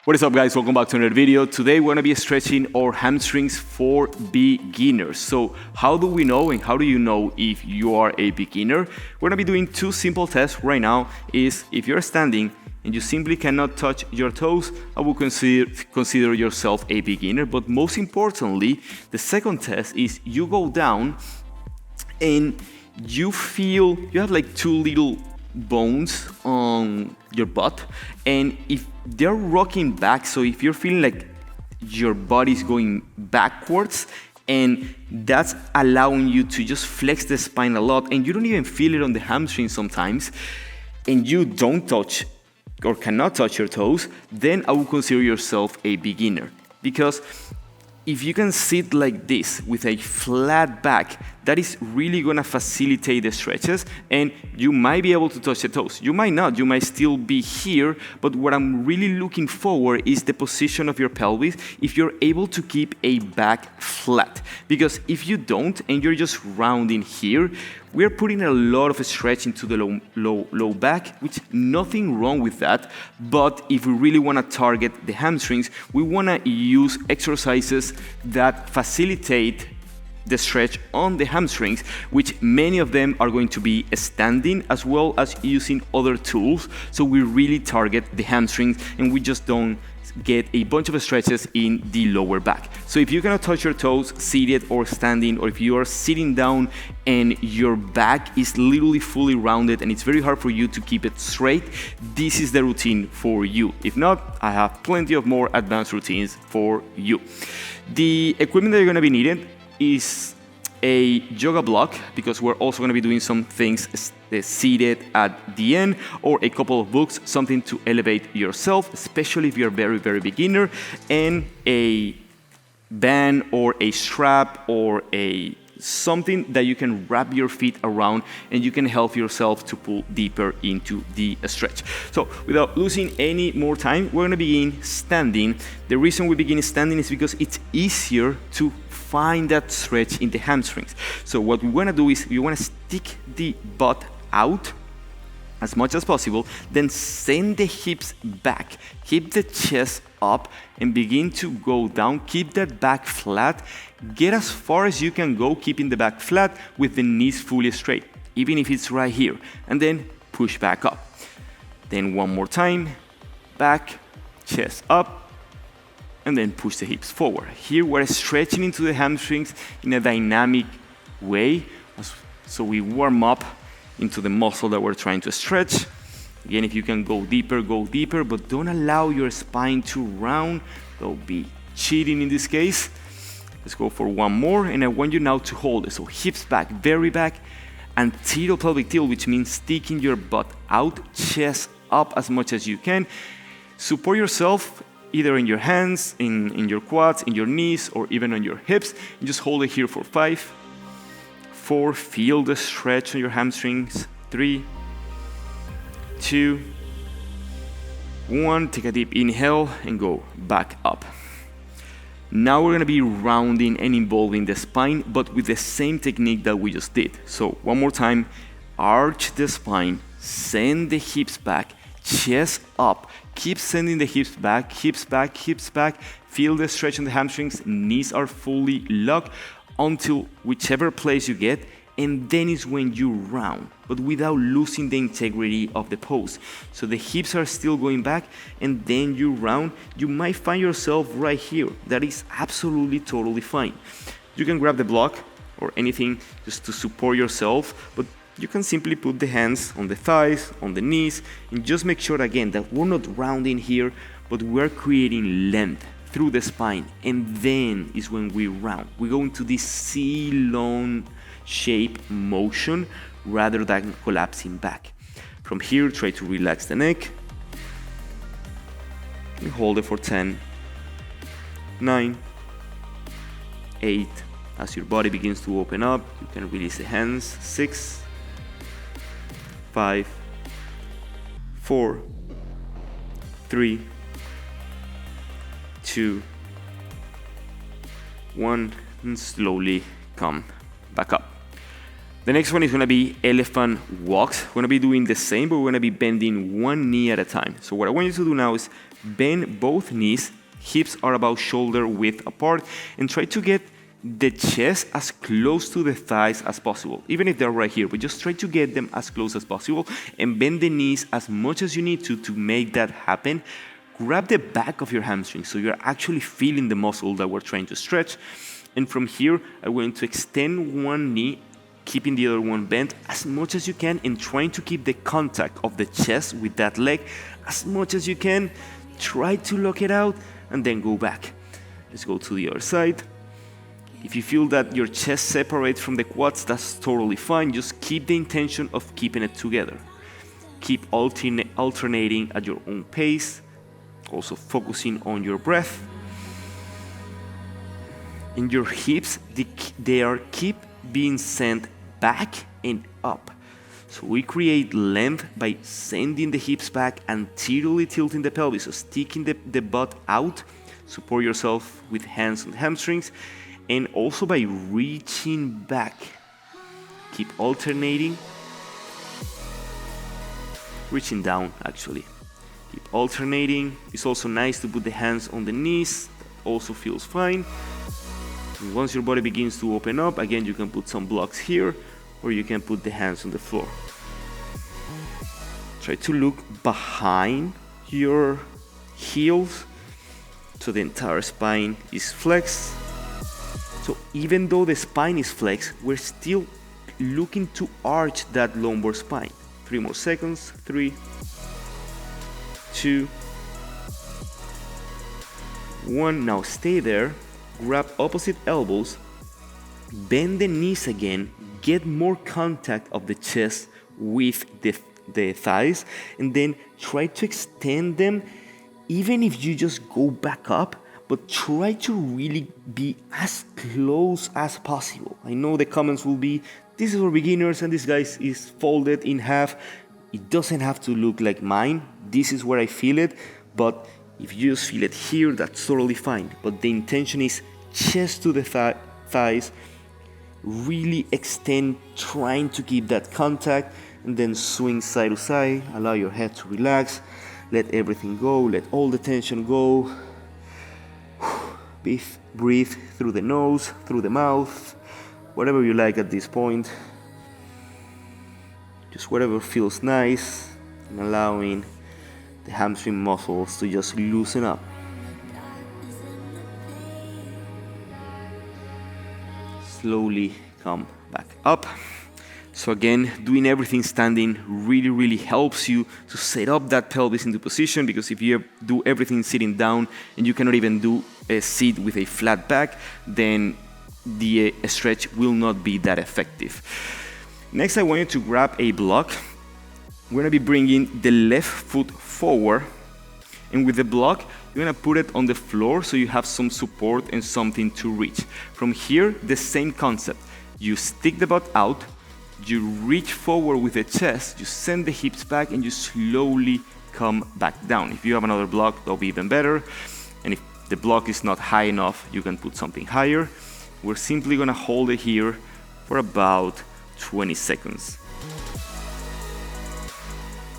What is up, guys? Welcome back to another video. Today we're going to be stretching our hamstrings for beginners. So how do we know and how do you know if you are a beginner? We're going to be doing two simple tests right now. Is if you're standing and you simply cannot touch your toes, I will consider yourself a beginner. But most importantly, the second test is you go down and you feel you have like two little bones on your butt, and if they're rocking back, so if you're feeling like your body's going backwards and that's allowing you to just flex the spine a lot and you don't even feel it on the hamstring sometimes, and you don't touch or cannot touch your toes, then I would consider yourself a beginner. Because if you can sit like this with a flat back, that is really gonna facilitate the stretches, and you might be able to touch the toes. You might not, you might still be here, but what I'm really looking for is the position of your pelvis, if you're able to keep a back flat. Because if you don't, and you're just rounding here, we're putting a lot of stretch into the low back, which nothing wrong with that. But if we really want to target the hamstrings, we want to use exercises that facilitate the stretch on the hamstrings, which many of them are going to be standing as well as using other tools. So we really target the hamstrings and we just don't get a bunch of stretches in the lower back. So if you cannot touch your toes seated or standing, or if you are sitting down and your back is literally fully rounded and it's very hard for you to keep it straight, this is the routine for you. If not, I have plenty of more advanced routines for you. The equipment that you're going to be needing is a yoga block, because we're also going to be doing some things seated at the end, or a couple of books, something to elevate yourself, especially if you're very beginner, and a band or a strap or something that you can wrap your feet around and you can help yourself to pull deeper into the stretch. So without losing any more time, we're going to begin standing. The reason we begin standing is because it's easier to find that stretch in the hamstrings. So what we want to do is we want to stick the butt out as much as possible, then send the hips back, keep the chest up and begin to go down. Keep that back flat, get as far as you can go, keeping the back flat with the knees fully straight, even if it's right here, and then push back up. Then one more time, back, chest up, and then push the hips forward. Here we're stretching into the hamstrings in a dynamic way, so we warm up into the muscle that we're trying to stretch. Again, if you can go deeper, but don't allow your spine to round. Don't be cheating in this case. Let's go for one more, and I want you now to hold it. So hips back, very back, anterior pelvic tilt, which means sticking your butt out, chest up as much as you can. Support yourself either in your hands, in your quads, in your knees, or even on your hips. And just hold it here for 5, 4, feel the stretch on your hamstrings. 3, 2, 1. Take a deep inhale and go back up. Now we're going to be rounding and involving the spine, but with the same technique that we just did. So one more time, arch the spine, send the hips back, chest up, keep sending the hips back, hips back, hips back. Feel the stretch on the hamstrings, knees are fully locked until whichever place you get, and then is when you round, but without losing the integrity of the pose. So the hips are still going back, and then you round. You might find yourself right here. That is absolutely totally fine. You can grab the block or anything just to support yourself, but you can simply put the hands on the thighs, on the knees, and just make sure again that we're not rounding here, but we're creating length through the spine, and then is when we round. We go into this C-long shape motion rather than collapsing back. From here, try to relax the neck and hold it for 10, 9, 8. As your body begins to open up, you can release the hands. 6, 5, 4, 3, 2, 1, and slowly come back up. The next one is going to be elephant walks. We're going to be doing the same, but we're going to be bending one knee at a time. So what I want you to do now is bend both knees, hips are about shoulder width apart, and try to get the chest as close to the thighs as possible. Even if they're right here, but just try to get them as close as possible and bend the knees as much as you need to make that happen. Grab the back of your hamstring so you're actually feeling the muscle that we're trying to stretch. And from here, I'm going to extend one knee, keeping the other one bent as much as you can and trying to keep the contact of the chest with that leg as much as you can. Try to lock it out and then go back. Let's go to the other side. If you feel that your chest separates from the quads, that's totally fine. Just keep the intention of keeping it together. Keep alternating at your own pace, also focusing on your breath. And your hips, they are keep being sent back and up. So we create length by sending the hips back and anteriorly tilting the pelvis, so sticking the butt out. Support yourself with hands on the hamstrings, and also by reaching back. Keep alternating. Reaching down, actually. Keep alternating. It's also nice to put the hands on the knees. That also feels fine. And once your body begins to open up, again, you can put some blocks here, or you can put the hands on the floor. Try to look behind your heels so the entire spine is flexed. So even though the spine is flexed, we're still looking to arch that lumbar spine. 3 more seconds. 3, 2, 1. Now stay there. Grab opposite elbows. Bend the knees again. Get more contact of the chest with the thighs. And then try to extend them, even if you just go back up. But try to really be as close as possible. I know the comments will be, this is for beginners and this guy is folded in half. It doesn't have to look like mine. This is where I feel it. But if you just feel it here, that's totally fine. But the intention is chest to the thighs. Really extend, trying to keep that contact. And then swing side to side. Allow your head to relax. Let everything go. Let all the tension go. Breathe through the nose, through the mouth, whatever you like at this point. Just whatever feels nice, and allowing the hamstring muscles to just loosen up. Slowly come back up. So again, doing everything standing really helps you to set up that pelvis into position, because if you do everything sitting down and you cannot even do a sit with a flat back, then the stretch will not be that effective. Next, I want you to grab a block. We're going to be bringing the left foot forward, and with the block, you're going to put it on the floor so you have some support and something to reach. From here, the same concept. You stick the butt out, you reach forward with the chest, you send the hips back, and you slowly come back down. If you have another block, that'll be even better. And if the block is not high enough, you can put something higher. We're simply gonna hold it here for about 20 seconds.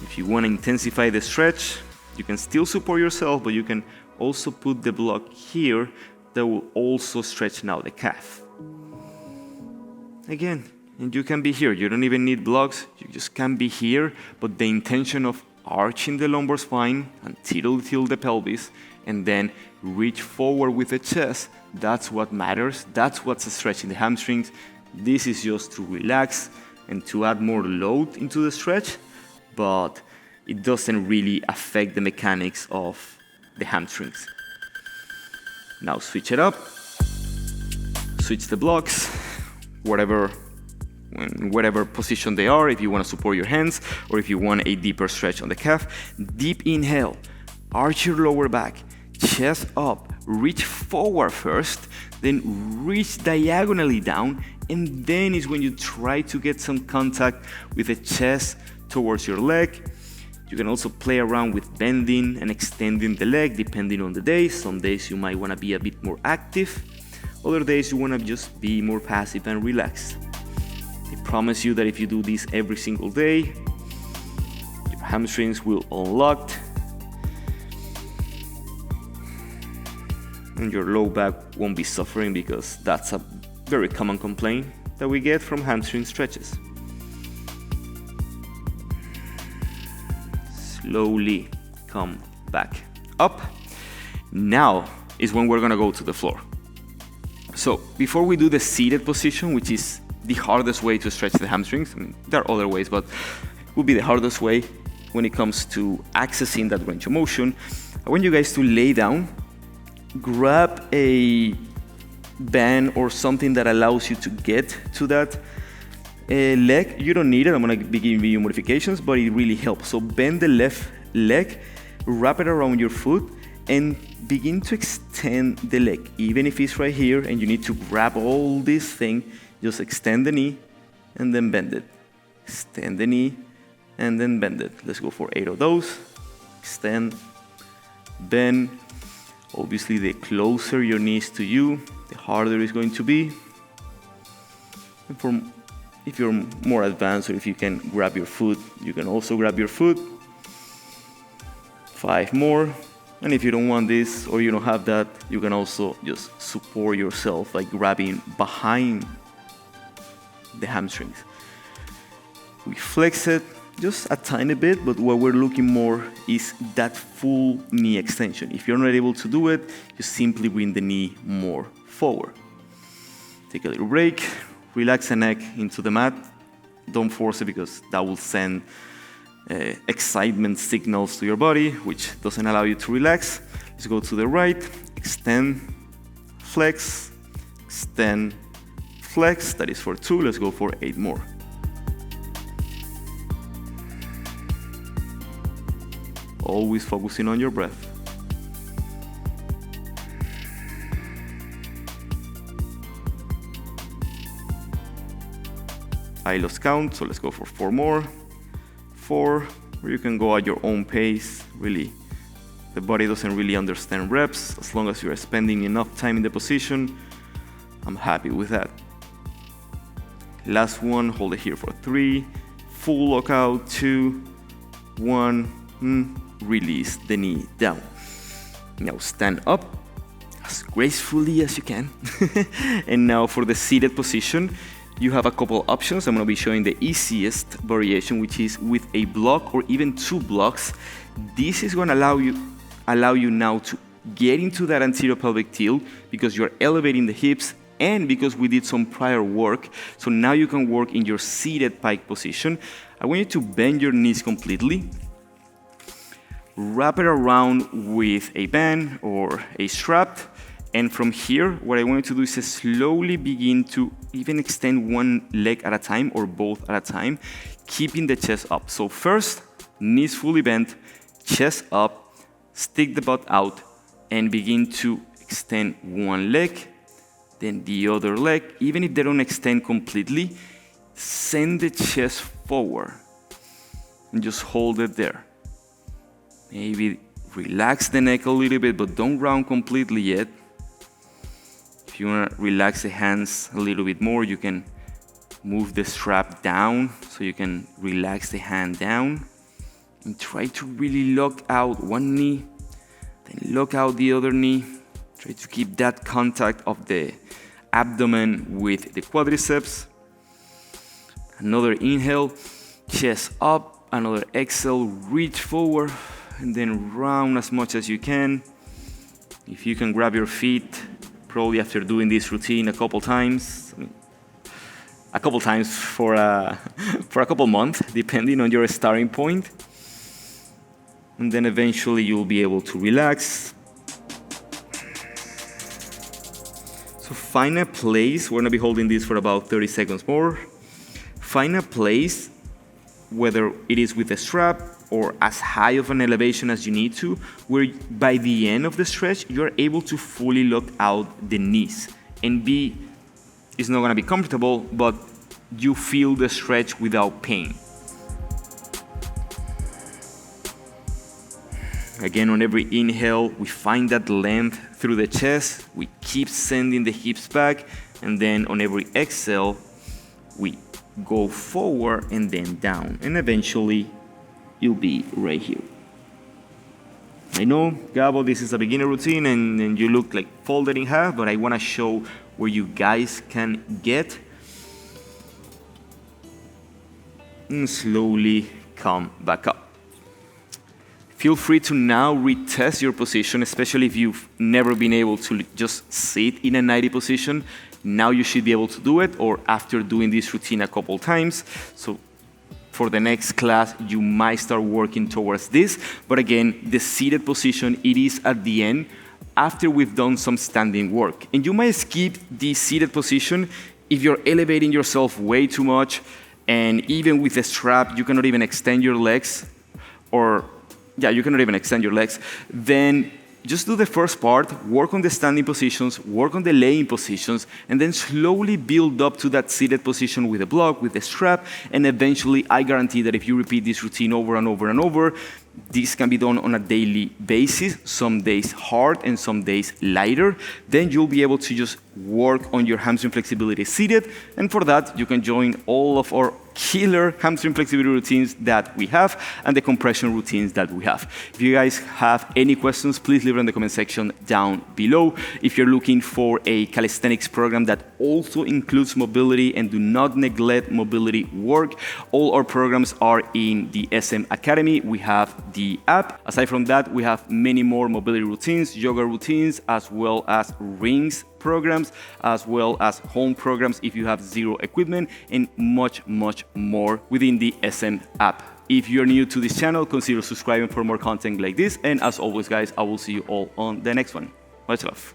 If you want to intensify the stretch, you can still support yourself, but you can also put the block here that will also stretch now the calf. Again, and you can be here. You don't even need blocks. You just can be here, but the intention of arching the lumbar spine until the pelvis, and then reach forward with the chest, that's what matters. That's what's stretching the hamstrings. This is just to relax and to add more load into the stretch, but it doesn't really affect the mechanics of the hamstrings. Now switch it up. Switch the blocks, whatever position they are, if you want to support your hands or if you want a deeper stretch on the calf. Deep inhale, arch your lower back, chest up, reach forward first, then reach diagonally down, and then is when you try to get some contact with the chest towards your leg. You can also play around with bending and extending the leg depending on the day. Some days you might want to be a bit more active. Other days you want to just be more passive and relaxed. promise you that if you do this every single day, your hamstrings will unlock and your low back won't be suffering, because that's a very common complaint that we get from hamstring stretches. Slowly come back up. Now is when we're gonna go to the floor. So before we do the seated position, which is the hardest way to stretch the hamstrings, I mean, there are other ways, but it will be the hardest way when it comes to accessing that range of motion, I want you guys to lay down, grab a band or something that allows you to get to that leg. You don't need it, I'm gonna be giving you modifications, but it really helps. So bend the left leg, wrap it around your foot, and begin to extend the leg. Even if it's right here and you need to grab all this thing, just extend the knee and then bend it. Extend the knee and then bend it. Let's go for 8 of those. Extend, bend. Obviously, the closer your knee is to you, the harder it's going to be. And if you're more advanced, or if you can grab your foot, you can also grab your foot. 5 more. And if you don't want this, or you don't have that, you can also just support yourself by grabbing behind the hamstrings. We flex it just a tiny bit, but what we're looking more is that full knee extension. If you're not able to do it, you simply bring the knee more forward. Take a little break, relax the neck into the mat. Don't force it, because that will send excitement signals to your body, which doesn't allow you to relax. Let's go to the right, extend, flex, extend, flex. That is for 2. Let's go for 8 more. Always focusing on your breath. I lost count, so let's go for 4 more. 4, or you can go at your own pace. Really, the body doesn't really understand reps. As long as you're spending enough time in the position, I'm happy with that. Last one, hold it here for 3, full lockout, 2, 1, release the knee down. Now stand up as gracefully as you can. And now for the seated position, you have a couple options. I'm going to be showing the easiest variation, which is with a block or even 2 blocks. This is going to allow you now to get into that anterior pelvic tilt, because you're elevating the hips and because we did some prior work. So now you can work in your seated pike position. I want you to bend your knees completely. Wrap it around with a band or a strap. And from here, what I want you to do is slowly begin to even extend one leg at a time or both at a time, keeping the chest up. So first, knees fully bent, chest up, stick the butt out, and begin to extend one leg, then the other leg. Even if they don't extend completely, send the chest forward and just hold it there. Maybe relax the neck a little bit, but don't round completely yet. If you want to relax the hands a little bit more, you can move the strap down so you can relax the hand down. And try to really lock out one knee, then lock out the other knee. Try to keep that contact of the abdomen with the quadriceps. Another inhale, chest up. Another exhale, reach forward, and then round as much as you can. If you can grab your feet, probably after doing this routine a couple times for a couple months, depending on your starting point. And then eventually you'll be able to relax. So find a place, we're gonna be holding this for about 30 seconds more. Find a place, whether it is with a strap or as high of an elevation as you need to, where by the end of the stretch, you're able to fully lock out the knees and it's not gonna be comfortable, but you feel the stretch without pain. Again, on every inhale, we find that length through the chest, we keep sending the hips back, and then on every exhale, we go forward and then down, and eventually you'll be right here. I know, Gabo, this is a beginner routine and you look like folded in half, but I want to show where you guys can get and slowly come back up. Feel free to now retest your position, especially if you've never been able to just sit in a 90 position. Now you should be able to do it, or after doing this routine a couple times. So for the next class, you might start working towards this. But again, the seated position, it is at the end after we've done some standing work. And you might skip the seated position if you're elevating yourself way too much, and even with the strap, you cannot even extend your legs, you cannot even extend your legs, then just do the first part, work on the standing positions, work on the laying positions, and then slowly build up to that seated position with the block, with the strap, and eventually I guarantee that if you repeat this routine over and over and over, this can be done on a daily basis, some days hard and some days lighter, then you'll be able to just work on your hamstring flexibility seated, and for that you can join all of our killer hamstring flexibility routines that we have and the compression routines that we have. If you guys have any questions, please leave it in the comment section down below. If you're looking for a calisthenics program that also includes mobility and do not neglect mobility work, all our programs are in the SM Academy. We have the app. Aside from that, we have many more mobility routines, yoga routines, as well as rings programs, as well as home programs if you have zero equipment, and much, much more within the SM app. If you're new to this channel, consider subscribing for more content like this. And as always, guys, I will see you all on the next one. Much love.